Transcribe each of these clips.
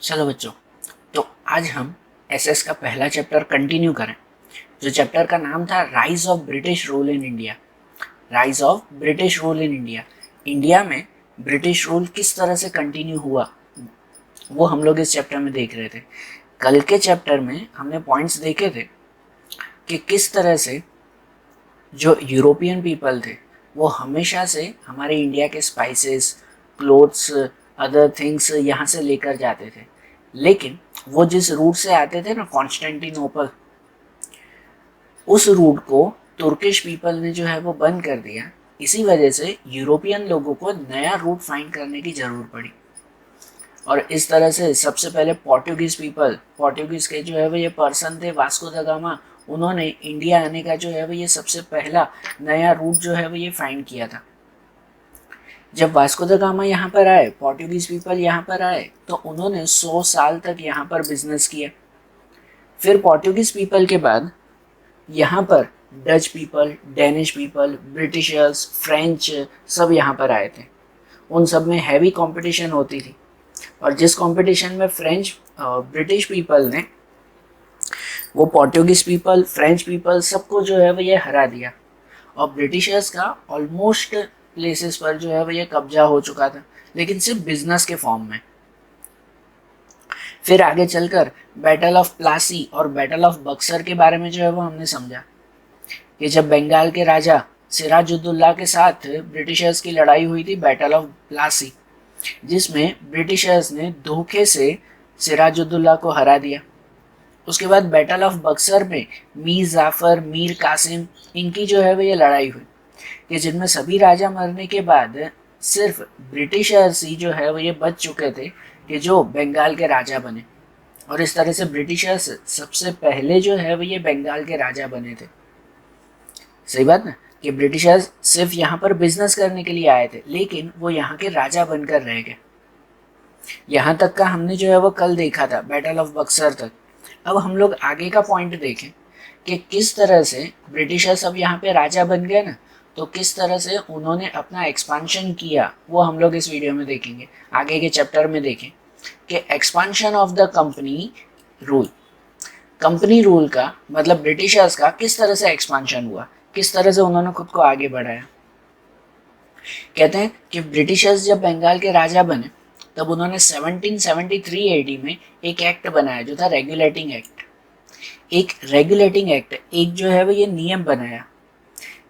चलो बच्चों, तो आज हम एसएस का पहला चैप्टर कंटिन्यू करें। जो चैप्टर का नाम था rise of British rule in India. Rise of British rule in India, India में ब्रिटिश रूल किस तरह से कंटिन्यू हुआ वो हम लोग इस चैप्टर में देख रहे थे। कल के चैप्टर में हमने पॉइंट्स देखे थे कि किस तरह से जो यूरोपियन पीपल थे वो हमेशा से हमारे इंडिया के स्पाइसेस, क्लोथ्स, अदर थिंग्स यहाँ से लेकर जाते थे। लेकिन वो जिस रूट से आते थे ना, कॉन्स्टेंटिनोपल, उस रूट को तुर्किश पीपल ने जो है वो बंद कर दिया। इसी वजह से यूरोपियन लोगों को नया रूट फाइंड करने की ज़रूरत पड़ी। और इस तरह से सबसे पहले पोर्टुगीज के जो है वो ये पर्सन थे, वास्को द गामा, उन्होंने इंडिया आने का जो है वो ये सबसे पहला नया रूट जो है वो ये फाइंड किया था। जब वास्को द गामा यहाँ पर आए, पोर्टुगीज पीपल यहाँ पर आए, तो उन्होंने 100 साल तक यहाँ पर बिजनेस किया। फिर पोर्टुगीज पीपल के बाद यहाँ पर Dutch people, Danish people, Britishers, French सब यहाँ पर आए थे। उन सब में हैवी कंपटीशन होती थी और जिस कंपटीशन में ब्रिटिश पीपल ने वो पोर्टुगीज पीपल, फ्रेंच पीपल सबको जो है वो ये हरा दिया और ब्रिटिशर्स का ऑलमोस्ट प्लेसेस पर जो है वो ये कब्जा हो चुका था, लेकिन सिर्फ बिजनेस के फॉर्म में। फिर आगे चलकर बैटल ऑफ प्लासी और बैटल ऑफ बक्सर के बारे में जो है वो हमने समझा कि जब बंगाल के राजा सिराजुद्दौला के साथ ब्रिटिशर्स की लड़ाई हुई थी, बैटल ऑफ प्लासी, जिसमें ब्रिटिशर्स ने धोखे से सिराजुद्दौला को हरा दिया। उसके बाद बैटल ऑफ बक्सर में मीर जाफर, मीर कासिम, इनकी जो है वो ये लड़ाई हुई कि जिनमें सभी राजा मरने के बाद सिर्फ ब्रिटिशर्स ही जो है वो ये बच चुके थे कि जो बंगाल के राजा बने। और इस तरह से ब्रिटिशर्स सबसे पहले जो है वो ये बंगाल के राजा बने थे। सही बात ना, कि ब्रिटिशर्स सिर्फ यहाँ पर बिजनेस करने के लिए आए थे, लेकिन वो यहाँ के राजा बनकर रह गए। यहाँ तक का हमने जो है वो कल देखा था, बैटल ऑफ बक्सर तक। अब हम लोग आगे का पॉइंट देखें कि किस तरह से ब्रिटिशर्स अब यहाँ पे राजा बन गए ना, तो किस तरह से उन्होंने अपना एक्सपांशन किया वो हम लोग इस वीडियो में देखेंगे। आगे के चैप्टर में देखें कि expansion of the company rule, company rule का मतलब ब्रिटिशर्स का किस तरह से एक्सपांशन हुआ, किस तरह से उन्होंने खुद को आगे बढ़ाया। कहते हैं कि ब्रिटिशर्स जब बंगाल के राजा बने तब उन्होंने 1773 एडी में एक एक्ट बनाया जो था रेगुलेटिंग एक्ट। एक रेगुलेटिंग एक्ट, एक जो है वो ये नियम बनाया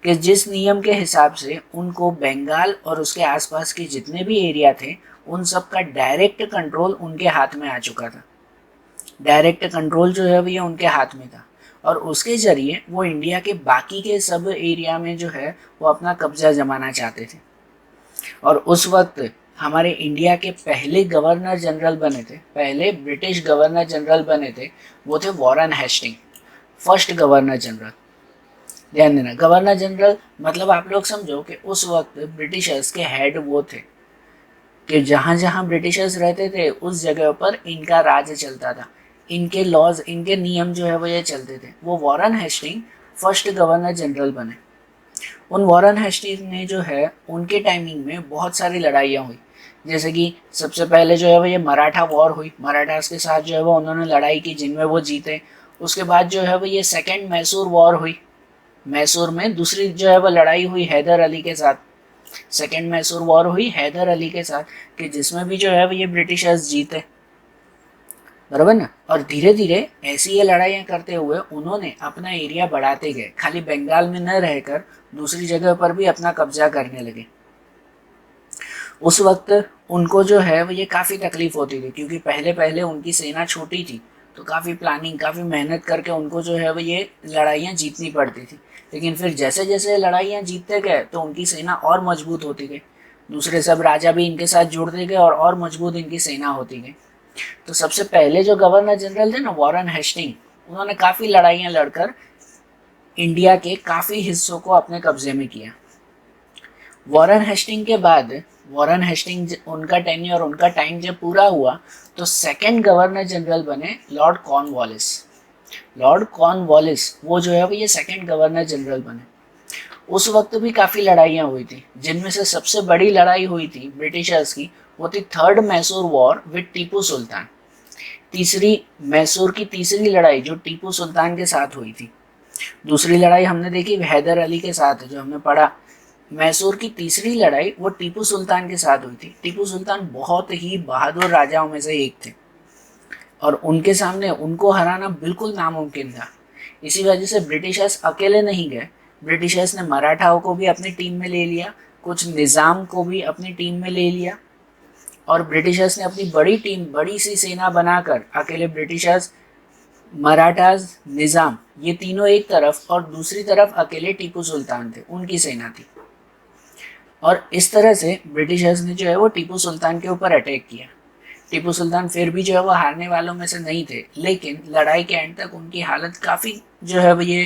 कि जिस नियम के हिसाब से उनको बंगाल और उसके आसपास के जितने भी एरिया थे उन सब का डायरेक्ट कंट्रोल उनके हाथ में आ चुका था। डायरेक्ट कंट्रोल जो है वो ये उनके हाथ में था और उसके ज़रिए वो इंडिया के बाकी के सब एरिया में जो है वो अपना कब्जा जमाना चाहते थे। और उस वक्त हमारे इंडिया के पहले गवर्नर जनरल बने थे, पहले ब्रिटिश गवर्नर जनरल बने थे, वो थे Warren Hasting, first governor general. ध्यान देना, गवर्नर जनरल मतलब आप लोग समझो कि उस वक्त ब्रिटिशर्स के हेड वो थे कि जहाँ जहाँ ब्रिटिशर्स रहते थे उस जगह पर इनका राज चलता था, इनके लॉज, इनके नियम जो है वो ये चलते थे। वो Warren Hasting first governor general बने। उन वॉरेन हेस्टिंग ने जो है उनके टाइमिंग में बहुत सारी लड़ाइयाँ हुई, जैसे कि सबसे पहले जो है वो ये मराठा वॉर हुई, मराठास के साथ जो है वो उन्होंने लड़ाई की जिनमें वो जीते। उसके बाद जो है वो ये सेकेंड मैसूर वॉर हुई, मैसूर में दूसरी जो है वो लड़ाई हुई हैदर अली के साथ। सेकेंड मैसूर वॉर हुई हैदर अली के साथ कि जिसमें भी जो है वो ये ब्रिटिशर्स जीते, बराबर ना। और धीरे धीरे ऐसी ये लड़ाइयाँ करते हुए उन्होंने अपना एरिया बढ़ाते गए, खाली बंगाल में न रहकर दूसरी जगह पर भी अपना कब्जा करने लगे। उस वक्त उनको जो है वो ये काफ़ी तकलीफ होती थी क्योंकि पहले पहले उनकी सेना छोटी थी, तो काफ़ी प्लानिंग, काफ़ी मेहनत करके उनको जो है वो ये लड़ाइयाँ जीतनी पड़ती थी। लेकिन फिर जैसे जैसे लड़ाइयाँ जीतते गए तो उनकी सेना और मजबूत होती गई, दूसरे सब राजा भी इनके साथ जुड़ते गए और मजबूत इनकी सेना होती गई। तो सबसे पहले जो गवर्नर जनरल थे ना, वॉरेन हेस्टिंग, उन्होंने काफ़ी लड़ाइयाँ लड़कर इंडिया के काफ़ी हिस्सों को अपने कब्जे में किया। वॉरेन हेस्टिंग के बाद, वॉरेन हेस्टिंग उनका टेन्योर, उनका टाइम जब पूरा हुआ तो सेकंड गवर्नर जनरल बने लॉर्ड कॉर्नवालिस। लॉर्ड कॉर्नवालिस वो जो है वो ये सेकंड गवर्नर जनरल बने। उस वक्त भी काफ़ी लड़ाइयाँ हुई थी, जिनमें से सबसे बड़ी लड़ाई हुई थी ब्रिटिशर्स की, वो थी third Mysore war with Tipu Sultan. तीसरी मैसूर की तीसरी लड़ाई जो टीपू सुल्तान के साथ हुई थी, दूसरी लड़ाई हमने देखी हैदर अली के साथ जो हमने पढ़ा। मैसूर की तीसरी लड़ाई वो टीपू सुल्तान के साथ हुई थी। टीपू सुल्तान बहुत ही बहादुर राजाओं में से एक थे और उनके सामने उनको हराना बिल्कुल नामुमकिन था। इसी वजह से ब्रिटिशर्स अकेले नहीं गए, ब्रिटिशर्स ने मराठाओं को भी अपनी टीम में ले लिया, कुछ निज़ाम को भी अपनी टीम में ले लिया और ब्रिटिशर्स ने अपनी बड़ी टीम, बड़ी सी सेना बनाकर अकेले ब्रिटिशर्स, मराठास, निज़ाम, ये तीनों एक तरफ और दूसरी तरफ अकेले टीपू सुल्तान थे, उनकी सेना थी। और इस तरह से ब्रिटिशर्स ने जो है वो टीपू सुल्तान के ऊपर अटैक किया। टीपू सुल्तान फिर भी जो है वो हारने वालों में से नहीं थे, लेकिन लड़ाई के एंड तक उनकी हालत काफ़ी जो है वो ये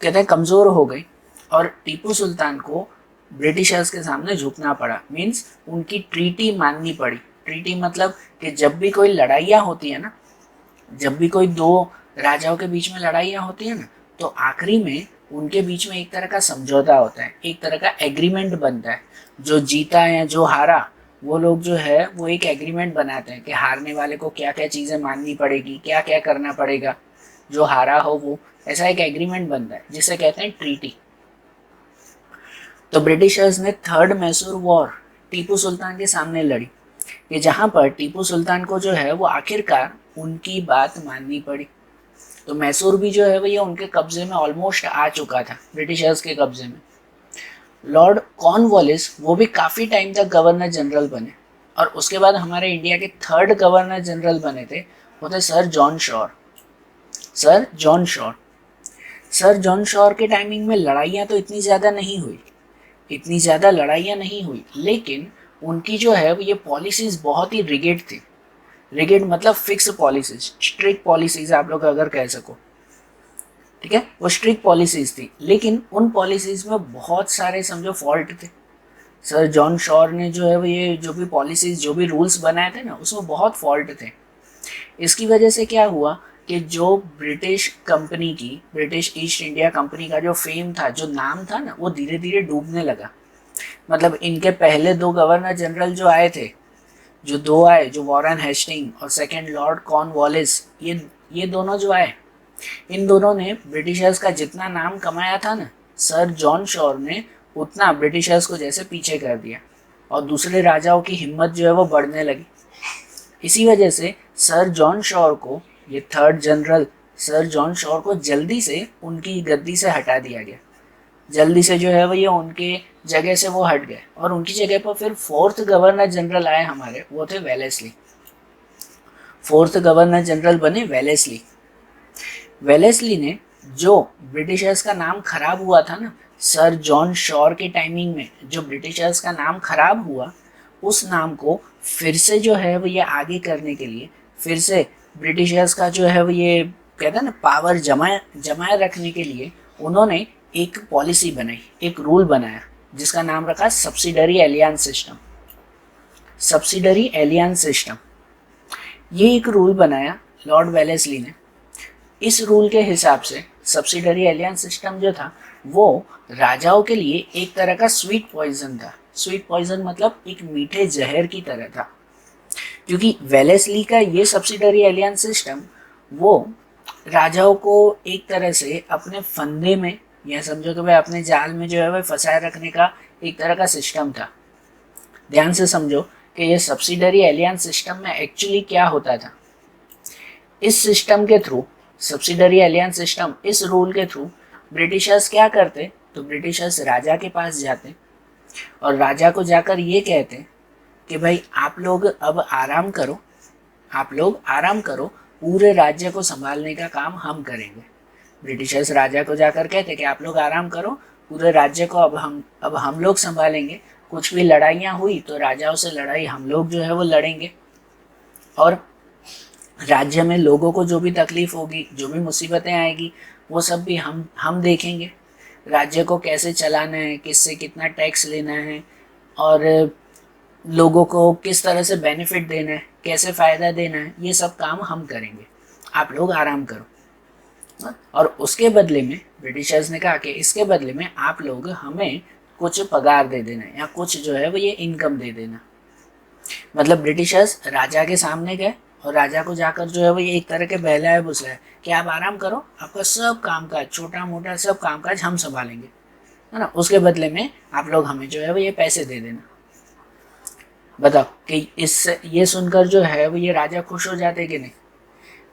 कहते हैं कमज़ोर हो गई और टीपू सुल्तान को ब्रिटिशर्स के सामने झुकना पड़ा। मीन्स उनकी ट्रीटी माननी पड़ी। ट्रीटी मतलब कि जब भी कोई लड़ाइयाँ होती है ना, जब भी कोई दो राजाओं के बीच में लड़ाइयाँ होती है ना, तो आखिरी में उनके बीच में एक तरह का समझौता होता है, एक तरह का एग्रीमेंट बनता है। जो जीता या जो हारा वो लोग जो है वो एक एग्रीमेंट बनाते हैं कि हारने वाले को क्या क्या चीज़ें माननी पड़ेगी, क्या क्या करना पड़ेगा, जो हारा हो वो, ऐसा एक एग्रीमेंट बनता है जिसे कहते हैं ट्रीटी। तो ब्रिटिशर्स ने थर्ड मैसूर वॉर टीपू सुल्तान के सामने लड़ी, कि जहाँ पर टीपू सुल्तान को जो है वो आखिरकार उनकी बात माननी पड़ी। तो मैसूर भी जो है वो ये उनके कब्जे में ऑलमोस्ट आ चुका था, ब्रिटिशर्स के कब्जे में। लॉर्ड कॉर्नवालिस वो भी काफ़ी टाइम तक गवर्नर जनरल बने और उसके बाद हमारे इंडिया के थर्ड गवर्नर जनरल बने थे, वो थे sir John sure. Sir John sure, sir John sure के टाइमिंग में लड़ाइयाँ तो इतनी ज़्यादा नहीं हुई, इतनी ज़्यादा लड़ाइयाँ नहीं हुई, लेकिन उनकी जो है वो ये पॉलिसीज़ बहुत ही रिगिड थी। रिगिड मतलब फिक्स पॉलिसीज, स्ट्रिक्ट पॉलिसीज आप लोग अगर कह सको, ठीक है, वो स्ट्रिक्ट पॉलिसीज थी। लेकिन उन पॉलिसीज में बहुत सारे समझो फॉल्ट थे। सर जॉन शॉर ने जो है वो ये जो भी पॉलिसीज, जो भी रूल्स बनाए थे ना, उसमें बहुत फॉल्ट थे। इसकी वजह से क्या हुआ कि जो ब्रिटिश कंपनी की, ब्रिटिश ईस्ट इंडिया कंपनी का जो फेम था, जो नाम था ना, वो धीरे धीरे डूबने लगा। मतलब इनके पहले दो गवर्नर जनरल जो आए थे, जो दो आए, जो वॉरेन हेस्टिंग और सेकंड लॉर्ड कॉर्नवालिस, ये दोनों जो आए, इन दोनों ने ब्रिटिशर्स का जितना नाम कमाया था ना, सर जॉन शॉर ने उतना ब्रिटिशर्स को जैसे पीछे कर दिया और दूसरे राजाओं की हिम्मत जो है वो बढ़ने लगी। इसी वजह से सर जॉन शॉर को, ये third general sir John sure को जल्दी से उनकी गद्दी से हटा दिया गया। जल्दी से जो है वो ये उनके जगह से वो हट गए और उनकी जगह पर फिर फोर्थ गवर्नर जनरल आए हमारे, वो थे वेलेस्ली। फोर्थ गवर्नर जनरल बने वेलेस्ली। वेलेस्ली ने, जो ब्रिटिशर्स का नाम खराब हुआ था ना, सर जॉन शॉर के टाइमिंग में जो ब्रिटिशर्स का नाम खराब हुआ, उस नाम को फिर से जो है वो ये आगे करने के लिए, फिर से ब्रिटिशर्स का जो है वो ये कहते हैं ना पावर जमाए रखने के लिए उन्होंने एक पॉलिसी बनाई, एक रूल बनाया जिसका नाम रखा subsidiary aliens system. Subsidiary aliens system, ये एक रूल बनाया लॉर्ड वेलेस्ली ने। इस रूल के हिसाब से सब्सिडरी एलियंस सिस्टम जो था वो राजाओं के लिए एक तरह का स्वीट पॉइजन था। स्वीट पॉइजन मतलब एक मीठे जहर की तरह था, क्योंकि वेलेस्ली का ये सब्सिडरी एलियंस सिस्टम वो राजाओं को एक तरह से अपने फंदे में, या समझो कि भाई अपने जाल में जो है वह फंसाए रखने का एक तरह का सिस्टम था। ध्यान से समझो कि ये सब्सिडरी एलियंस सिस्टम में एक्चुअली क्या होता था। इस सिस्टम के थ्रू, सब्सिडरी एलियंस सिस्टम, इस रूल के थ्रू ब्रिटिशर्स क्या करते, तो ब्रिटिशर्स राजा के पास जाते और राजा को जाकर ये कहते कि भाई आप लोग अब आराम करो, आप लोग आराम करो, पूरे राज्य को संभालने का काम हम करेंगे। ब्रिटिशर्स राजा को जाकर कहते कि आप लोग आराम करो, पूरे राज्य को अब हम लोग संभालेंगे। कुछ भी लड़ाइयाँ हुई तो राजाओं से लड़ाई हम लोग जो है वो लड़ेंगे और राज्य में लोगों को जो भी तकलीफ होगी, जो भी मुसीबतें आएगी, वो सब भी हम देखेंगे। राज्य को कैसे चलाना है, किससे कितना टैक्स लेना है और लोगों को किस तरह से बेनिफिट देना है, कैसे फ़ायदा देना है, ये सब काम हम करेंगे, आप लोग आराम करो। और उसके बदले में ब्रिटिशर्स ने कहा कि इसके बदले में आप लोग हमें कुछ पगार दे देना या कुछ जो है वो ये इनकम दे देना। मतलब ब्रिटिशर्स राजा के सामने गए और राजा को जाकर जो है वो ये एक तरह के बहलाए फुसलाए कि आप आराम करो, आपका सब कामकाज, छोटा मोटा सब कामकाज हम संभालेंगे, है ना, उसके बदले में आप लोग हमें जो है वो ये पैसे दे देना। बताओ कि इससे ये सुनकर जो है वो ये राजा खुश हो जाते कि नहीं?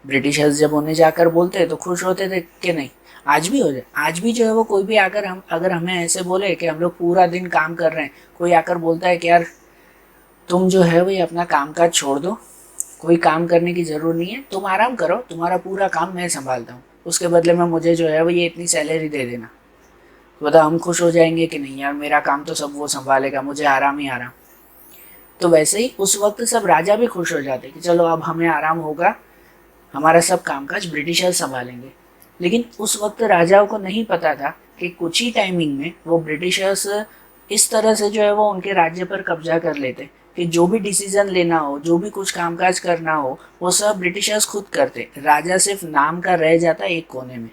ब्रिटिशर्स जब उन्हें जाकर बोलते तो खुश होते थे कि नहीं? आज भी हो जाए, आज भी जो है वो कोई भी आकर हम अगर हमें ऐसे बोले कि हम लोग पूरा दिन काम कर रहे हैं, कोई आकर बोलता है कि यार तुम जो है वो ये अपना काम काज छोड़ दो, कोई काम करने की ज़रूरत नहीं है, तुम आराम करो, तुम्हारा पूरा काम मैं संभालता हूँ, उसके बदले में मुझे जो है वो ये इतनी सैलरी दे देना, तो बताओ हम खुश हो जाएंगे कि नहीं? यार मेरा काम तो सब वो संभालेगा, मुझे आराम ही आराम। तो वैसे ही उस वक्त सब राजा भी खुश हो जाते कि चलो अब हमें आराम होगा, हमारा सब कामकाज ब्रिटिशर्स संभालेंगे। लेकिन उस वक्त राजाओं को नहीं पता था कि कुछ ही टाइमिंग में वो ब्रिटिशर्स इस तरह से जो है वो उनके राज्य पर कब्जा कर लेते कि जो भी डिसीजन लेना हो, जो भी कुछ कामकाज करना हो, वो सब ब्रिटिशर्स खुद करते। राजा सिर्फ नाम का रह जाता एक कोने में,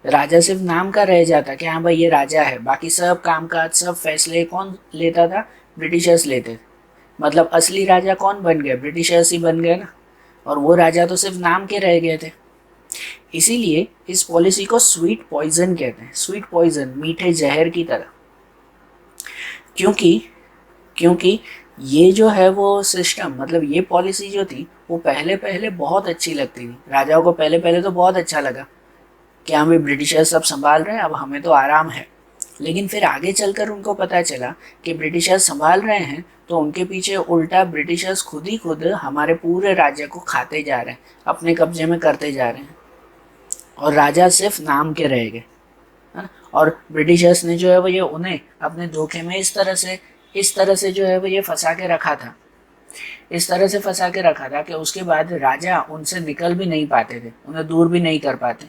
राजा सिर्फ नाम का रह जाता कि हाँ भाई ये राजा है, बाकी सब कामकाज, सब फैसले कौन लेता था? ब्रिटिशर्स लेते थे। मतलब असली राजा कौन बन गए? ब्रिटिशर्स ही बन गए ना, और वो राजा तो सिर्फ नाम के रह गए थे। इसीलिए इस पॉलिसी को स्वीट पॉइजन कहते हैं, स्वीट पॉइजन, मीठे जहर की तरह। क्योंकि क्योंकि ये जो है वो सिस्टम, मतलब ये पॉलिसी जो थी वो पहले पहले बहुत अच्छी लगती थी राजाओं को, पहले पहले तो बहुत अच्छा लगा कि हाँ भाई ब्रिटिशर्स सब संभाल रहे हैं, अब हमें तो आराम है। लेकिन फिर आगे चलकर उनको पता चला कि ब्रिटिशर्स संभाल रहे हैं तो उनके पीछे उल्टा ब्रिटिशर्स खुद ही खुद हमारे पूरे राज्य को खाते जा रहे हैं, अपने कब्जे में करते जा रहे हैं, और राजा सिर्फ नाम के रह गए, है ना। और ब्रिटिशर्स ने जो है वो ये उन्हें अपने धोखे में इस तरह से जो है वो ये फंसा के रखा था, इस तरह से फंसा के रखा था कि उसके बाद राजा उनसे निकल भी नहीं पाते थे, उन्हें दूर भी नहीं कर पाते।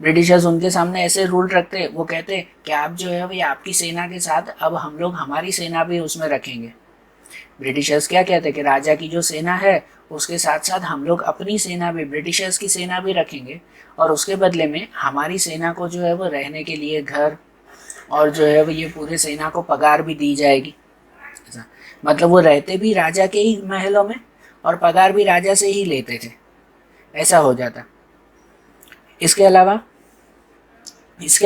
ब्रिटिशर्स उनके सामने ऐसे रूल रखते, वो कहते कि आप जो है वो आपकी सेना के साथ अब हम लोग हमारी सेना भी उसमें रखेंगे। ब्रिटिशर्स क्या कहते कि राजा की जो सेना है उसके साथ साथ हम लोग अपनी सेना भी, ब्रिटिशर्स की सेना भी रखेंगे, और उसके बदले में हमारी सेना को जो है वो रहने के लिए घर, और जो है वो ये पूरे सेना को पगार भी दी जाएगी। मतलब वो रहते भी राजा के ही महलों में और पगार भी राजा से ही लेते थे, ऐसा हो जाता। इसके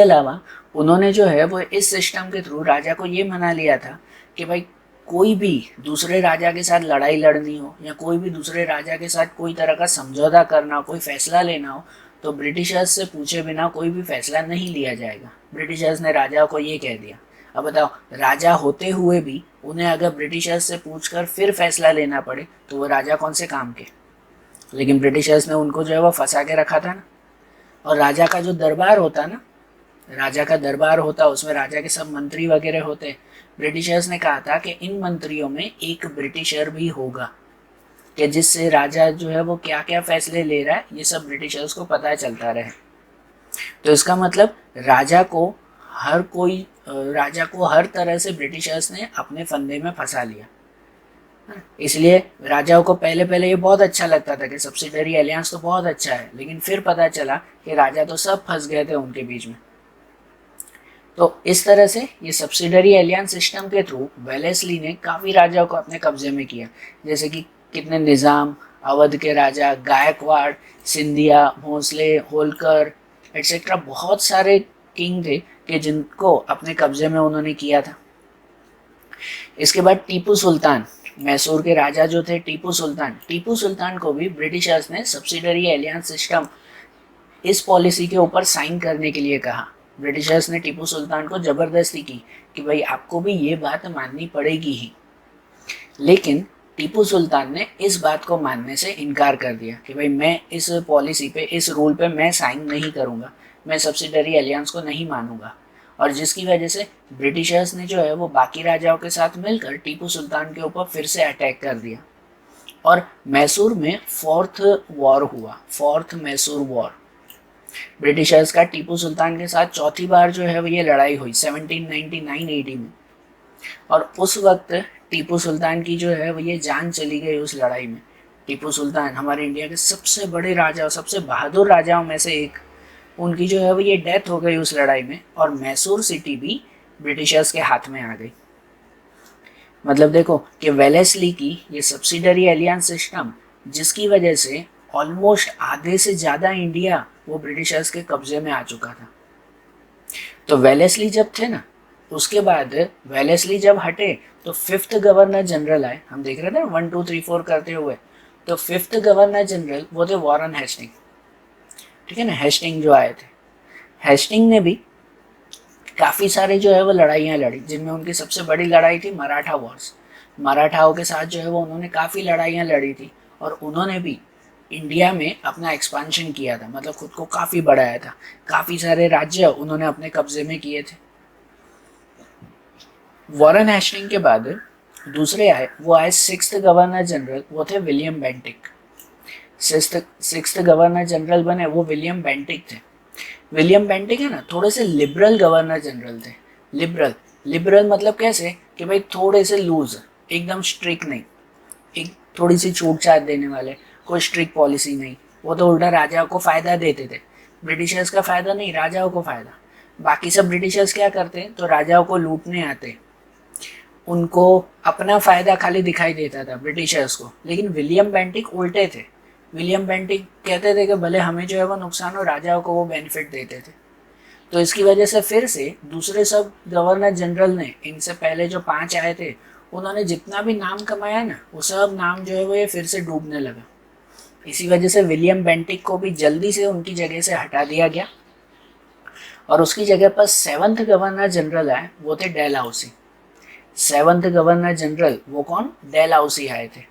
अलावा उन्होंने जो है वो इस सिस्टम के थ्रू राजा को ये मना लिया था कि भाई कोई भी दूसरे राजा के साथ लड़ाई लड़नी हो या कोई भी दूसरे राजा के साथ कोई तरह का समझौता करना हो, कोई फैसला लेना हो, तो ब्रिटिशर्स से पूछे बिना कोई भी फैसला नहीं लिया जाएगा। ब्रिटिशर्स ने राजा को ये कह दिया। अब बताओ, राजा होते हुए भी उन्हें अगर ब्रिटिशर्स से पूछकर फिर फैसला लेना पड़े तो वो राजा कौन से काम के? लेकिन ब्रिटिशर्स ने उनको जो है वो फंसा के रखा था ना। और राजा का जो दरबार होता ना, राजा का दरबार होता, उसमें राजा के सब मंत्री वगैरह होते। ब्रिटिशर्स ने कहा था कि इन मंत्रियों में एक ब्रिटिशर भी होगा, कि जिससे राजा जो है वो क्या क्या फैसले ले रहा है ये सब ब्रिटिशर्स को पता चलता रहे। तो इसका मतलब राजा को हर तरह से ब्रिटिशर्स ने अपने फंदे में फंसा लिया। इसलिए राजाओं को पहले पहले ये बहुत अच्छा लगता था कि सब्सिडरी एलियंस तो बहुत अच्छा है, लेकिन फिर पता चला कि राजा तो सब फंस गए थे उनके बीच में। तो इस तरह से ये सब्सिडरी एलियंस सिस्टम के थ्रू वेलेस्ली ने काफ़ी राजाओं को अपने कब्जे में किया, जैसे कि कितने निज़ाम, अवध के राजा, गायकवाड़, सिंधिया, भोंसले, होलकर एटसेट्रा, बहुत सारे किंग थे कि जिनको अपने कब्जे में उन्होंने किया था। इसके बाद टीपू सुल्तान, मैसूर के राजा जो थे टीपू सुल्तान को भी ब्रिटिशर्स ने सब्सिडरी एलियंस सिस्टम इस पॉलिसी के ऊपर साइन करने के लिए कहा। ब्रिटिशर्स ने टीपू सुल्तान को ज़बरदस्ती की कि भाई आपको भी ये बात माननी पड़ेगी ही, लेकिन टीपू सुल्तान ने इस बात को मानने से इनकार कर दिया कि भाई मैं इस पॉलिसी पे, इस रूल पे मैं साइन नहीं करूँगा, मैं सब्सिडरी एलियंस को नहीं मानूंगा। और जिसकी वजह से ब्रिटिशर्स ने जो है वो बाकी राजाओं के साथ मिलकर टीपू सुल्तान के ऊपर फिर से अटैक कर दिया, और मैसूर में फोर्थ मैसूर वॉर, ब्रिटिशर्स का टीपू सुल्तान के साथ चौथी बार जो है वो ये लड़ाई हुई 1799-80 में। और उस वक्त टीपू सुल्तान की जो है वो ये जान चली गई उस लड़ाई में। टीपू सुल्तान हमारे इंडिया के सबसे बड़े राजा, सबसे बहादुर राजाओं में से एक, उनकी जो है वो ये डेथ हो गई उस लड़ाई में, और मैसूर सिटी भी ब्रिटिशर्स के हाथ में आ गई। मतलब देखो कि वेलेस्ली की ये सब्सिडरी एलियंस सिस्टम, जिसकी वजह से ऑलमोस्ट आधे से ज़्यादा इंडिया वो ब्रिटिशर्स के कब्जे में आ चुका था। तो वेलेस्ली जब थे ना, उसके बाद वेलेस्ली जब हटे तो फिफ्थ गवर्नर जनरल आए। हम देख रहे थे 1 2 3 4 करते हुए, तो फिफ्थ गवर्नर जनरल वो थे वॉरेन हेस्टिंग। ठीक है ना, हेस्टिंग जो आए थे, हेस्टिंग ने भी काफ़ी सारे जो है वो लड़ाइयाँ लड़ी, जिनमें उनकी सबसे बड़ी लड़ाई थी मराठा वॉर्स। मराठाओं के साथ जो है वो उन्होंने काफ़ी लड़ाइयाँ लड़ी थी, और उन्होंने भी इंडिया में अपना एक्सपांशन किया था, मतलब खुद को काफ़ी बढ़ाया था। काफ़ी सारे राज्य उन्होंने अपने कब्जे में किए थे। वॉरेन हेस्टिंग के बाद दूसरे आए, वो आए सिक्स्थ गवर्नर जनरल, वो थे William Bentinck. Sixth governor general बने वो विलियम बेंटिक थे। विलियम बेंटिक है ना, थोड़े से लिबरल गवर्नर जनरल थे। लिबरल, लिबरल मतलब कैसे कि भाई थोड़े से लूज, एकदम स्ट्रिक्ट नहीं, एक थोड़ी सी छूट छाट देने वाले, कोई स्ट्रिक्ट पॉलिसी नहीं। वो तो उल्टा राजाओं को फ़ायदा देते थे, ब्रिटिशर्स का फ़ायदा नहीं, राजाओं को फ़ायदा। बाकी सब ब्रिटिशर्स क्या करते, तो राजाओं को लूटने आते, उनको अपना फ़ायदा खाली दिखाई देता था ब्रिटिशर्स को। लेकिन विलियम बेंटिक उल्टे थे। विलियम बेंटिक कहते थे कि भले हमें जो है वो नुकसान हो, राजाओं को वो बेनिफिट देते थे। तो इसकी वजह से फिर से दूसरे सब गवर्नर जनरल ने, इनसे पहले जो 5 आए थे, उन्होंने जितना भी नाम कमाया ना, वो सब नाम जो है वो ये फिर से डूबने लगा। इसी वजह से विलियम बेंटिक को भी जल्दी से उनकी जगह से हटा दिया गया, और उसकी जगह पर 7th गवर्नर जनरल आए, वो थे डेलहाउसी। 7th गवर्नर जनरल वो कौन, डेलहाउसी आए थे।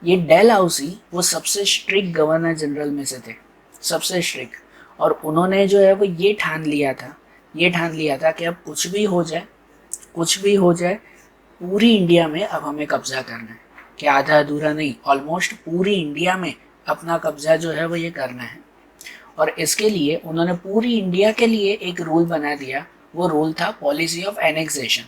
ये डेलहाउसी वो सबसे स्ट्रिक्ट गवर्नर जनरल में से थे, सबसे स्ट्रिक्ट। और उन्होंने जो है वो ये ठान लिया था, ये ठान लिया था कि अब कुछ भी हो जाए, कुछ भी हो जाए, पूरी इंडिया में अब हमें कब्जा करना है। कि आधा अधूरा नहीं, ऑलमोस्ट पूरी इंडिया में अपना कब्जा जो है वो ये करना है। और इसके लिए उन्होंने पूरी इंडिया के लिए एक रूल बना दिया। वो रूल था policy of annexation.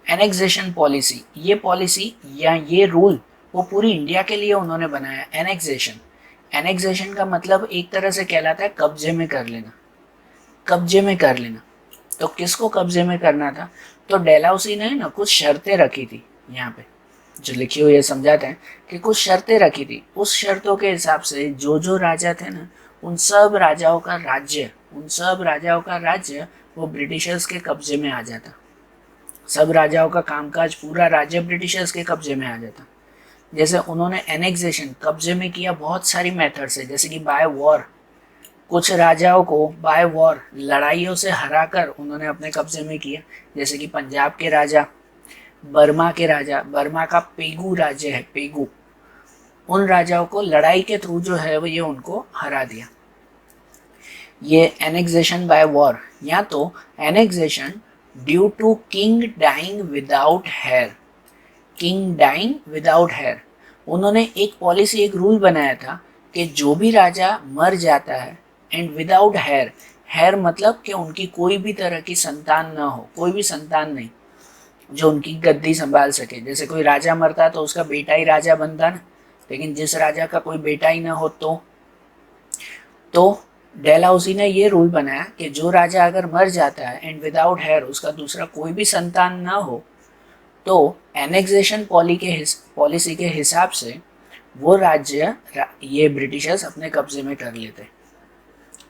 Annexation policy, ये पॉलिसी या ये रूल वो पूरी इंडिया के लिए उन्होंने बनाया। एनेक्सेशन, एनेक्सेशन का मतलब एक तरह से कहलाता है कब्जे में कर लेना, कब्जे में कर लेना। तो किसको कब्जे में करना था, तो डेलहाउसी ने ना कुछ शर्तें रखी थी, यहाँ पे जो लिखी हुई है समझाते हैं कि कुछ शर्तें रखी थी। उस शर्तों के हिसाब से जो जो राजा थे ना, उन सब राजाओं का राज्य, उन सब राजाओं का राज्य वो ब्रिटिशर्स के कब्जे में आ जाता। सब राजाओं का कामकाज, पूरा राज्य ब्रिटिशर्स के कब्जे में आ जाता। जैसे उन्होंने एनेक्सेशन कब्जे में किया बहुत सारी मेथड से, जैसे कि बाय वॉर, कुछ राजाओं को बाय वॉर लड़ाइयों से हराकर उन्होंने अपने कब्जे में किया। जैसे कि पंजाब के राजा, बर्मा के राजा, बर्मा का पेगू राज्य है, पेगू, उन राजाओं को लड़ाई के थ्रू जो है वो ये उनको हरा दिया। ये एनेक्सेशन बाय वॉर, या तो annexation due to king dying without heir. King dying without heir, उन्होंने एक पॉलिसी, एक रूल बनाया था कि जो भी राजा मर जाता है, एंड विदाउट हेयर, हेयर मतलब कि उनकी कोई भी तरह की संतान ना हो, कोई भी संतान नहीं जो उनकी गद्दी संभाल सके। जैसे कोई राजा मरता तो उसका बेटा ही राजा बनता ना, लेकिन जिस राजा का कोई बेटा ही ना हो तो डेलहाउसी ने ये रूल बनाया कि जो राजा अगर मर जाता है एंड विदाउट हेयर, उसका दूसरा कोई भी संतान ना हो, तो एनेक्सेशन पॉलिसी के हिसाब से वो राज्य ये ब्रिटिशर्स अपने कब्जे में कर लेते,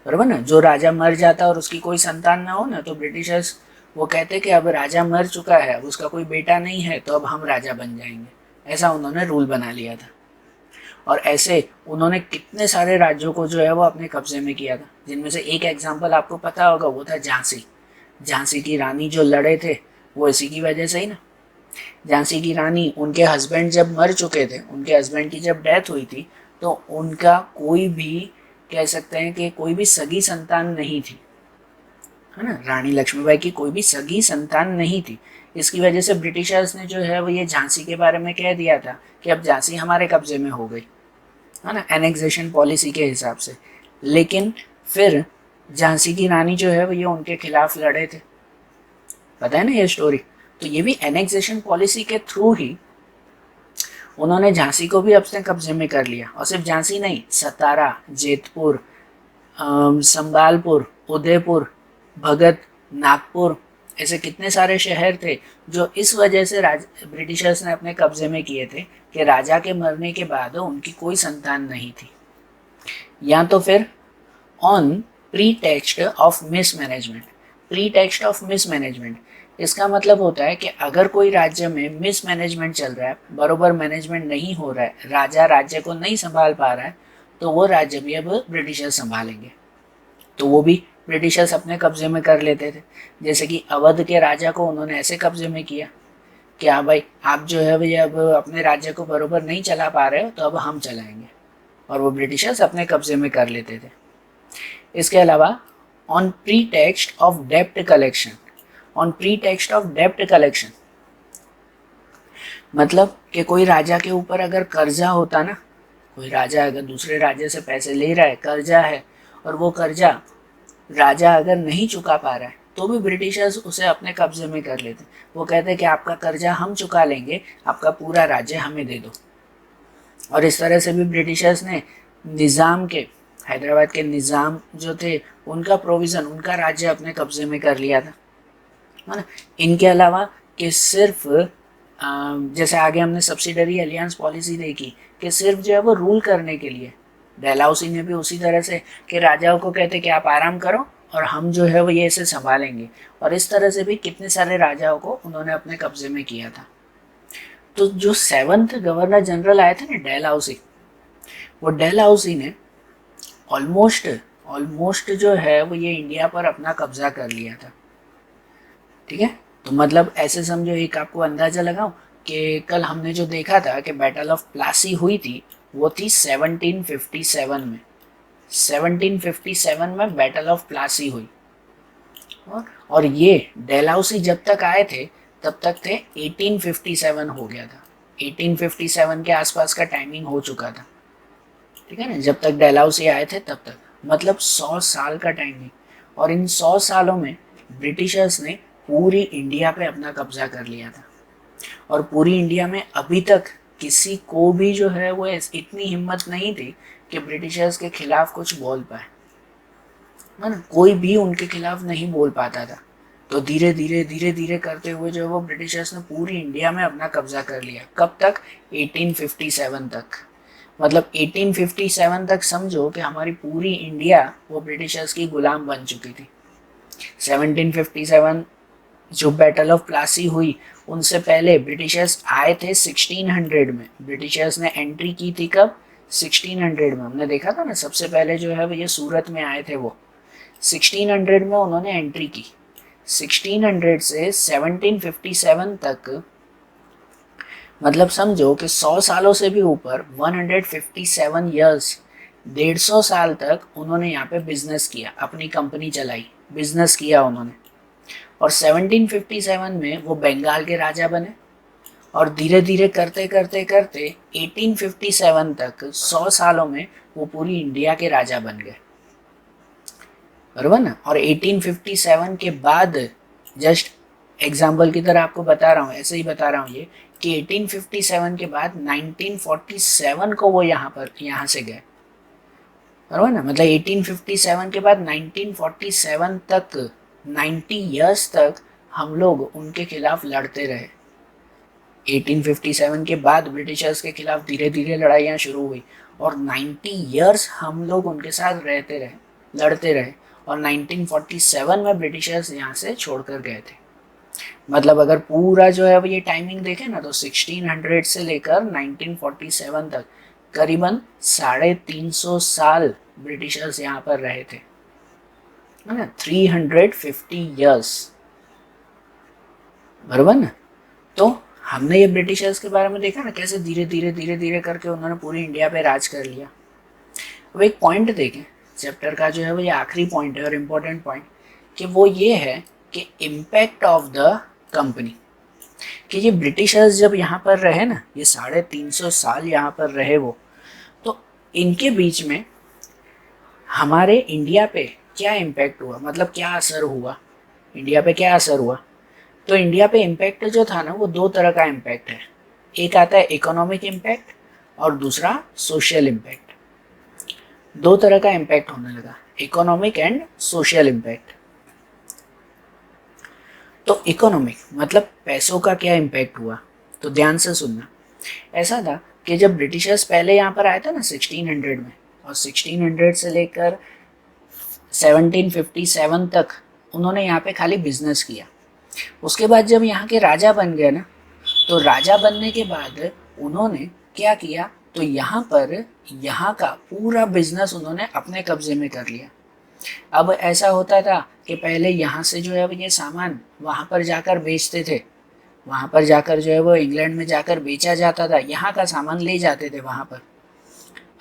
बराबर ना। जो राजा मर जाता और उसकी कोई संतान ना हो ना, तो ब्रिटिशर्स वो कहते कि अब राजा मर चुका है, अब उसका कोई बेटा नहीं है, तो अब हम राजा बन जाएंगे। ऐसा उन्होंने रूल बना लिया था। और ऐसे उन्होंने कितने सारे राज्यों को जो है वो अपने कब्जे में किया था, जिनमें से एक एग्जाम्पल आपको पता होगा, वो था झांसी। झांसी की रानी जो लड़े थे वो इसी की वजह से ही ना। झांसी की रानी, उनके हस्बैंड जब मर चुके थे, उनके हस्बैंड की जब डेथ हुई थी, तो उनका कोई भी, कह सकते हैं कि कोई भी सगी संतान नहीं थी, है ना। रानी लक्ष्मीबाई की कोई भी सगी संतान नहीं थी। इसकी वजह से ब्रिटिशर्स ने जो है वो ये झांसी के बारे में कह दिया था कि अब झांसी हमारे कब्जे में हो गई, है ना, एनेक्सेशन पॉलिसी के हिसाब से। लेकिन फिर झांसी की रानी जो है वो ये उनके खिलाफ लड़े थे, पता है ना ये स्टोरी। तो ये भी एनेक्सेशन पॉलिसी के थ्रू ही उन्होंने झांसी को भी अपने कब्जे में कर लिया। और सिर्फ झांसी नहीं, सतारा, जेतपुर, संबालपुर, उदयपुर, भगत, नागपुर, ऐसे कितने सारे शहर थे जो इस वजह से ब्रिटिशर्स ने अपने कब्जे में किए थे कि राजा के मरने के बाद उनकी कोई संतान नहीं थी, या तो फिर on pretext of mismanagement. Pretext of mismanagement इसका मतलब होता है कि अगर कोई राज्य में मिसमैनेजमेंट चल रहा है, बरोबर मैनेजमेंट नहीं हो रहा है, राजा राज्य को नहीं संभाल पा रहा है, तो वो राज्य भी अब ब्रिटिशर्स संभालेंगे। तो वो भी ब्रिटिशर्स अपने कब्जे में कर लेते थे। जैसे कि अवध के राजा को उन्होंने ऐसे कब्जे में किया कि हाँ भाई, आप जो है भैया अब अपने राज्य को बरोबर नहीं चला पा रहे हो, तो अब हम चलाएंगे, और वो ब्रिटिशर्स अपने कब्जे में कर लेते थे। इसके अलावा on pretext of dept collection. On pretext of dept collection मतलब कि कोई राजा के ऊपर अगर कर्जा होता ना, कोई राजा अगर दूसरे राज्य से पैसे ले रहा है, कर्जा है, और वो कर्जा राजा अगर नहीं चुका पा रहा है, तो भी ब्रिटिशर्स उसे अपने कब्जे में कर लेते। वो कहते हैं कि आपका कर्जा हम चुका लेंगे, आपका पूरा राज्य हमें दे दो। और इस तरह से भी ब्रिटिशर्स ने निज़ाम के, हैदराबाद के निज़ाम जो थे उनका प्रोविज़न, उनका राज्य अपने कब्जे में कर लिया था, है ना। इनके अलावा कि सिर्फ जैसे आगे हमने सब्सिडरी अलियांस पॉलिसी देखी कि सिर्फ जो है वो रूल करने के लिए, डलहौसी ने भी उसी तरह से कि राजाओं को कहते कि आप आराम करो और हम जो है वो ये इसे संभालेंगे, और इस तरह से भी कितने सारे राजाओं को उन्होंने अपने कब्जे में किया था। तो जो 7th गवर्नर जनरल आए थे ना, डलहौसी, वो डलहौसी ने ऑलमोस्ट जो है वो ये इंडिया पर अपना कब्जा कर लिया था। ठीक है, तो मतलब ऐसे समझो, एक आपको अंदाजा लगाओ कि कल हमने जो देखा था कि बैटल ऑफ प्लासी हुई थी, वो थी 1757 में। 1757 में बैटल ऑफ प्लासी हुई, और ये डलहौसी जब तक आए थे तब तक थे 1857 हो गया था। 1857 के आसपास का टाइमिंग हो चुका था, ठीक है ना, जब तक डलहौसी आए थे तब तक, मतलब 100 साल का टाइमिंग। और इन 100 सालों में ब्रिटिशर्स ने पूरी इंडिया पे अपना कब्जा कर लिया था, और पूरी इंडिया में अभी तक किसी को भी जो है वो इतनी हिम्मत नहीं थी कि ब्रिटिशर्स के खिलाफ कुछ बोल पाए, है ना, कोई भी उनके खिलाफ नहीं बोल पाता था। तो धीरे धीरे करते हुए जो है वो ब्रिटिशर्स ने पूरी इंडिया में अपना कब्जा कर लिया। कब तक? 1857 तक। मतलब 1857 तक समझो कि हमारी पूरी इंडिया वो ब्रिटिशर्स की गुलाम बन चुकी थी। 1757 जो बैटल ऑफ प्लासी हुई, उनसे पहले ब्रिटिशर्स आए थे 1600 में। ब्रिटिशर्स ने एंट्री की थी कब? 1600 में। हमने देखा था ना, सबसे पहले जो है वो ये सूरत में आए थे, वो 1600 में उन्होंने एंट्री की। 1600 से 1757 तक मतलब समझो कि 100 सालों से भी ऊपर, 157 ईयर्स, 150 साल तक उन्होंने यहाँ पे बिजनेस किया, अपनी कंपनी चलाई, बिजनेस किया उन्होंने। और 1757 में वो बंगाल के राजा बने, और धीरे धीरे करते 1857 तक 100 सालों में वो पूरी इंडिया के राजा बन गए, बराबर ना। और 1857 के बाद, जस्ट एग्जाम्पल की तरह आपको बता रहा हूँ, ऐसे ही बता रहा हूँ ये, कि 1857 के बाद 1947 को वो यहाँ से गए, बराबर ना। मतलब 1857 के बाद 1947 तक, 90 ईयर्स तक हम लोग उनके खिलाफ लड़ते रहे। 1857 के बाद ब्रिटिशर्स के खिलाफ धीरे धीरे लड़ाइयाँ शुरू हुई, और 90 ईयर्स हम लोग उनके साथ रहते रहे, लड़ते रहे, और 1947 में ब्रिटिशर्स यहाँ से छोड़कर गए थे। मतलब अगर पूरा जो है ये टाइमिंग देखें ना, तो 1600 से लेकर 1947 तक करीबन 350 साल ब्रिटिशर्स यहाँ पर रहे थे, है ना, 350 ईयर्स, बराबर ना। तो हमने ये ब्रिटिशर्स के बारे में देखा ना, कैसे धीरे धीरे करके उन्होंने पूरी इंडिया पे राज कर लिया। अब एक पॉइंट देखें, चैप्टर का जो है वो ये आखिरी पॉइंट है और इम्पोर्टेंट पॉइंट, कि वो ये है कि इम्पैक्ट ऑफ द कंपनी, कि ये ब्रिटिशर्स जब यहाँ पर रहे ना, ये 350 साल यहाँ पर रहे वो, तो इनके बीच में हमारे इंडिया पे क्या इम्पैक्ट हुआ, मतलब क्या असर हुआ, इंडिया पे क्या असर हुआ। तो इंडिया पे इम्पैक्ट जो था ना, वो 2 तरह का इम्पैक्ट है। एक आता है इकोनॉमिक इम्पैक्ट, और दूसरा सोशल इम्पैक्ट। 2 तरह का इम्पैक्ट होने लगा, इकोनॉमिक एंड सोशल इम्पैक्ट। तो इकोनॉमिक मतलब पैसों का क्या इम्पैक्ट हुआ, तो ध्यान से सुनना। ऐसा था कि जब ब्रिटिशर्स पहले यहाँ पर आए थे ना 1600 में, और 1600 से लेकर 1757 तक उन्होंने यहाँ पे खाली बिजनेस किया। उसके बाद जब यहाँ के राजा बन गए ना, तो राजा बनने के बाद उन्होंने क्या किया, तो यहाँ पर यहाँ का पूरा बिजनेस उन्होंने अपने कब्जे में कर लिया। अब ऐसा होता था कि पहले यहाँ से जो है वो ये सामान वहाँ पर जाकर बेचते थे, वहाँ पर जाकर जो है वो इंग्लैंड में जाकर बेचा जाता था, यहाँ का सामान ले जाते थे वहाँ पर।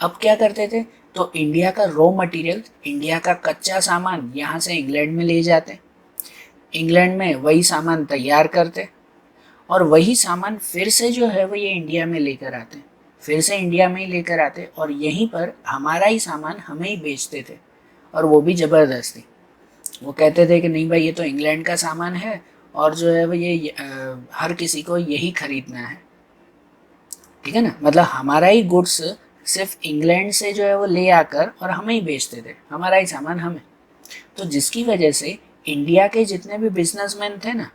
अब क्या करते थे, तो इंडिया का रॉ मटेरियल, इंडिया का कच्चा सामान यहाँ से इंग्लैंड में ले जाते, इंग्लैंड में वही सामान तैयार करते, और वही सामान फिर से जो है वो ये इंडिया में लेकर आते, फिर से इंडिया में ही लेकर आते, और यहीं पर हमारा ही सामान हमें ही बेचते थे, और वो भी ज़बरदस्ती। वो कहते थे कि नहीं भाई ये तो इंग्लैंड का सामान है, और जो है वो ये हर किसी को यही खरीदना है, ठीक है ना। मतलब हमारा ही गुड्स सिर्फ इंग्लैंड से जो है वो ले आकर और हमें ही बेचते थे, हमारा ही सामान हमें। तो जिसकी वजह से इंडिया के जितने भी बिजनेसमैन थे ना,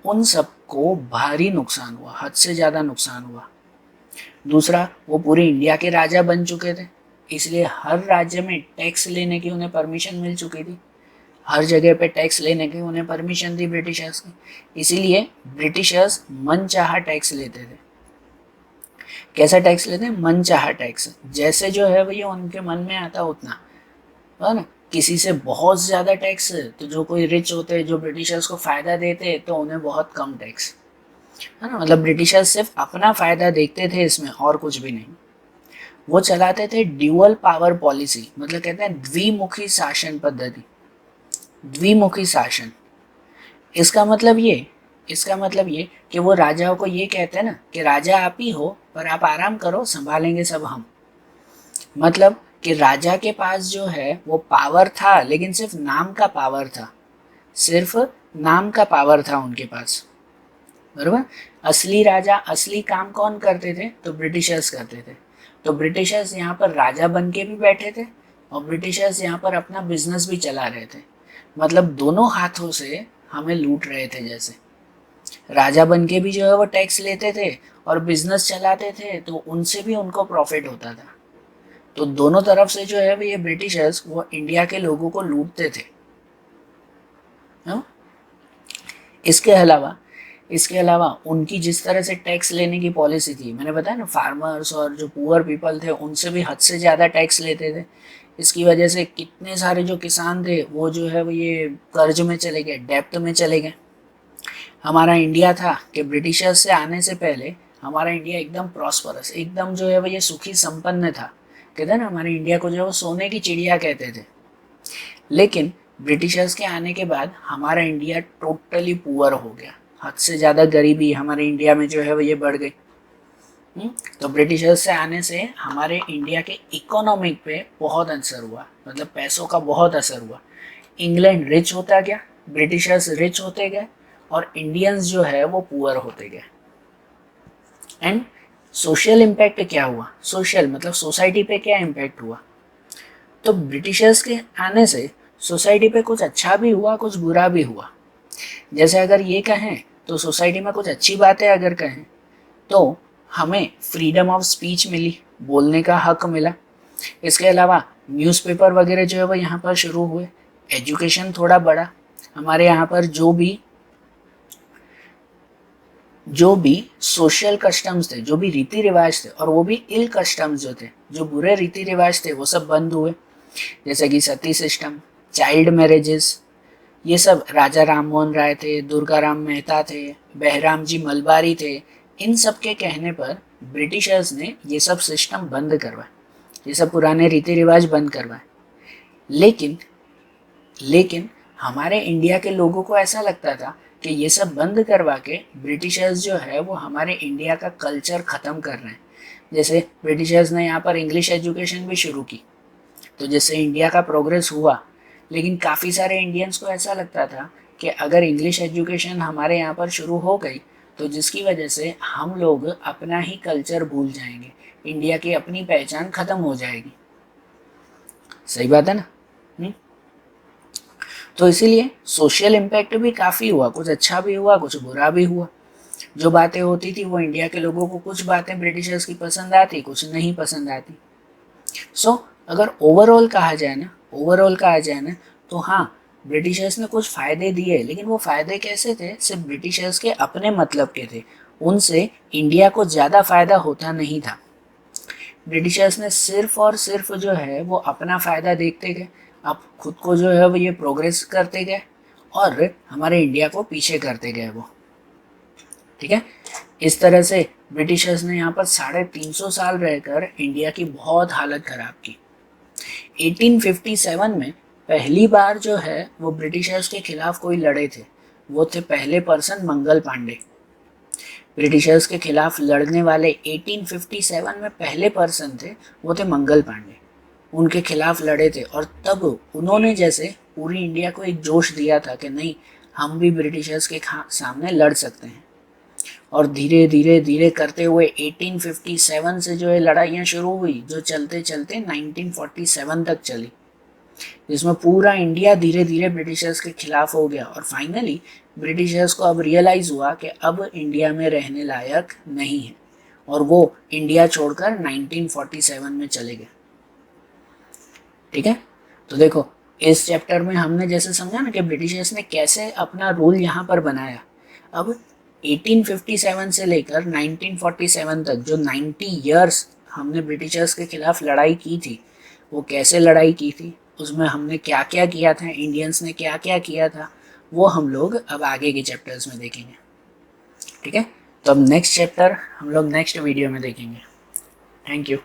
उन सबको भारी नुकसान हुआ, हद से ज़्यादा नुकसान हुआ। दूसरा, वो पूरे इंडिया के राजा बन चुके थे, इसलिए हर राज्य में टैक्स लेने की उन्हें परमिशन मिल चुकी थी, हर जगह पे टैक्स लेने की उन्हें परमिशन थी ब्रिटिशर्स की। इसीलिए ब्रिटिशर्स मनचाहा टैक्स लेते थे। कैसा टैक्स लेते हैं? मनचाहा टैक्स, जैसे जो है वो ये उनके मन में आता उतना, है ना। किसी से बहुत ज़्यादा टैक्स, तो जो कोई रिच होते, जो ब्रिटिशर्स को फ़ायदा देते, तो उन्हें बहुत कम टैक्स, है ना। मतलब ब्रिटिशर्स सिर्फ अपना फ़ायदा देखते थे इसमें, और कुछ भी नहीं। वो चलाते थे ड्यूअल पावर पॉलिसी, मतलब कहते हैं द्विमुखी शासन पद्धति, द्विमुखी शासन। इसका मतलब ये इसका मतलब ये कि वो राजाओं को ये कहते हैं ना कि राजा आप ही हो, पर आप आराम करो, संभालेंगे सब हम। मतलब कि राजा के पास जो है वो पावर था, लेकिन सिर्फ नाम का पावर था, सिर्फ नाम का पावर था उनके पास, बराबर। असली राजा, असली काम कौन करते थे? तो ब्रिटिशर्स करते थे। तो ब्रिटिशर्स यहाँ पर राजा बन के भी बैठे थे, और ब्रिटिशर्स यहाँ पर अपना बिजनेस भी चला रहे थे। मतलब दोनों हाथों से हमें लूट रहे थे। जैसे राजा बन के भी जो है वो टैक्स लेते थे, और बिजनेस चलाते थे, तो उनसे भी उनको प्रॉफिट होता था। तो दोनों तरफ से जो है ये ब्रिटिशर्स वो इंडिया के लोगों को लूटते थे, है? इसके अलावा उनकी जिस तरह से टैक्स लेने की पॉलिसी थी, मैंने बताया ना, फार्मर्स और जो पुअर पीपल थे उनसे भी हद से ज़्यादा टैक्स लेते थे। इसकी वजह से कितने सारे जो किसान थे वो जो है वो ये कर्ज में चले गए, डेप्ट में चले गए। हमारा इंडिया था कि ब्रिटिशर्स से आने से पहले हमारा इंडिया एकदम प्रॉस्परस, एकदम जो है वो ये सुखी संपन्न था। कहते हैं ना, हमारे इंडिया को जो है वो सोने की चिड़िया कहते थे। लेकिन ब्रिटिशर्स के आने के बाद हमारा इंडिया टोटली पुअर हो गया, हद से ज़्यादा गरीबी हमारे इंडिया में जो है वो ये बढ़ गई। तो ब्रिटिशर्स से आने से हमारे इंडिया के इकोनॉमिक पे बहुत असर हुआ, मतलब पैसों का बहुत असर हुआ। इंग्लैंड रिच होता गया, ब्रिटिशर्स रिच होते गए, और इंडियंस जो है वो पुअर होते गए। एंड सोशल इम्पैक्ट क्या हुआ? सोशल मतलब सोसाइटी पे क्या इम्पैक्ट हुआ? तो ब्रिटिशर्स के आने से सोसाइटी पे कुछ अच्छा भी हुआ, कुछ बुरा भी हुआ। जैसे अगर ये कहें तो सोसाइटी में कुछ अच्छी बातें अगर कहें तो हमें फ्रीडम ऑफ स्पीच मिली, बोलने का हक मिला। इसके अलावा न्यूज़पेपर वगैरह जो है वो यहाँ पर शुरू हुए, एजुकेशन थोड़ा बढ़ा। हमारे यहाँ पर जो भी सोशल कस्टम्स थे, जो भी रीति रिवाज थे, और वो भी इल कस्टम्स जो थे, जो बुरे रीति रिवाज थे, वो सब बंद हुए। जैसे कि सती सिस्टम, चाइल्ड मैरिजेस, ये सब राजा राम मोहन राय थे, दुर्गा राम मेहता थे, बहराम जी मलबारी थे, इन सब के कहने पर ब्रिटिशर्स ने ये सब सिस्टम बंद करवाए, ये सब पुराने रीति रिवाज बंद करवाए। लेकिन हमारे इंडिया के लोगों को ऐसा लगता था कि ये सब बंद करवा के ब्रिटिशर्स जो है वो हमारे इंडिया का कल्चर ख़त्म कर रहे हैं। जैसे ब्रिटिशर्स ने यहाँ पर इंग्लिश एजुकेशन भी शुरू की, तो जिससे इंडिया का प्रोग्रेस हुआ। लेकिन काफ़ी सारे इंडियंस को ऐसा लगता था कि अगर इंग्लिश एजुकेशन हमारे यहाँ पर शुरू हो गई तो जिसकी वजह से हम लोग अपना ही कल्चर भूल जाएंगे, इंडिया की अपनी पहचान ख़त्म हो जाएगी। सही बात है ना? तो इसीलिए सोशल इम्पैक्ट भी काफ़ी हुआ, कुछ अच्छा भी हुआ कुछ बुरा भी हुआ। जो बातें होती थी वो इंडिया के लोगों को कुछ बातें ब्रिटिशर्स की पसंद आती, कुछ नहीं पसंद आती। सो अगर ओवरऑल कहा जाए ना तो हाँ, ब्रिटिशर्स ने कुछ फ़ायदे दिए, लेकिन वो फ़ायदे कैसे थे, सिर्फ ब्रिटिशर्स के अपने मतलब के थे, उनसे इंडिया को ज़्यादा फ़ायदा होता नहीं था। ब्रिटिशर्स ने सिर्फ और सिर्फ जो है वो अपना फ़ायदा देखते गए, अब खुद को जो है वो ये प्रोग्रेस करते गए और हमारे इंडिया को पीछे करते गए वो। ठीक है, इस तरह से ब्रिटिशर्स ने यहाँ पर 350 साल रहकर इंडिया की बहुत हालत ख़राब की। 1857 में पहली बार जो है वो ब्रिटिशर्स के खिलाफ कोई लड़े थे, वो थे पहले पर्सन मंगल पांडे। ब्रिटिशर्स के खिलाफ लड़ने वाले 1857 में पहले पर्सन थे वो थे मंगल पांडे। उनके खिलाफ लड़े थे और तब उन्होंने जैसे पूरी इंडिया को एक जोश दिया था कि नहीं, हम भी ब्रिटिशर्स के सामने लड़ सकते हैं। और धीरे धीरे धीरे करते हुए 1857 से जो है लड़ाइयाँ शुरू हुई, जो चलते चलते 1947 तक चली, जिसमें पूरा इंडिया धीरे धीरे ब्रिटिशर्स के खिलाफ हो गया। और फाइनली ब्रिटिशर्स को अब रियलाइज़ हुआ कि अब इंडिया में रहने लायक नहीं है, और वो इंडिया छोड़कर 1947 में चले गए। ठीक है, तो देखो इस चैप्टर में हमने जैसे समझा ना कि ब्रिटिशर्स ने कैसे अपना रूल यहाँ पर बनाया। अब 1857 से लेकर 1947 तक जो 90 ईयर्स हमने ब्रिटिशर्स के खिलाफ लड़ाई की थी, वो कैसे लड़ाई की थी, उसमें हमने क्या क्या किया था, इंडियंस ने क्या क्या किया था, वो हम लोग अब आगे के चैप्टर्स में देखेंगे। ठीक है, तो अब नेक्स्ट चैप्टर हम लोग नेक्स्ट वीडियो में देखेंगे। Thank you.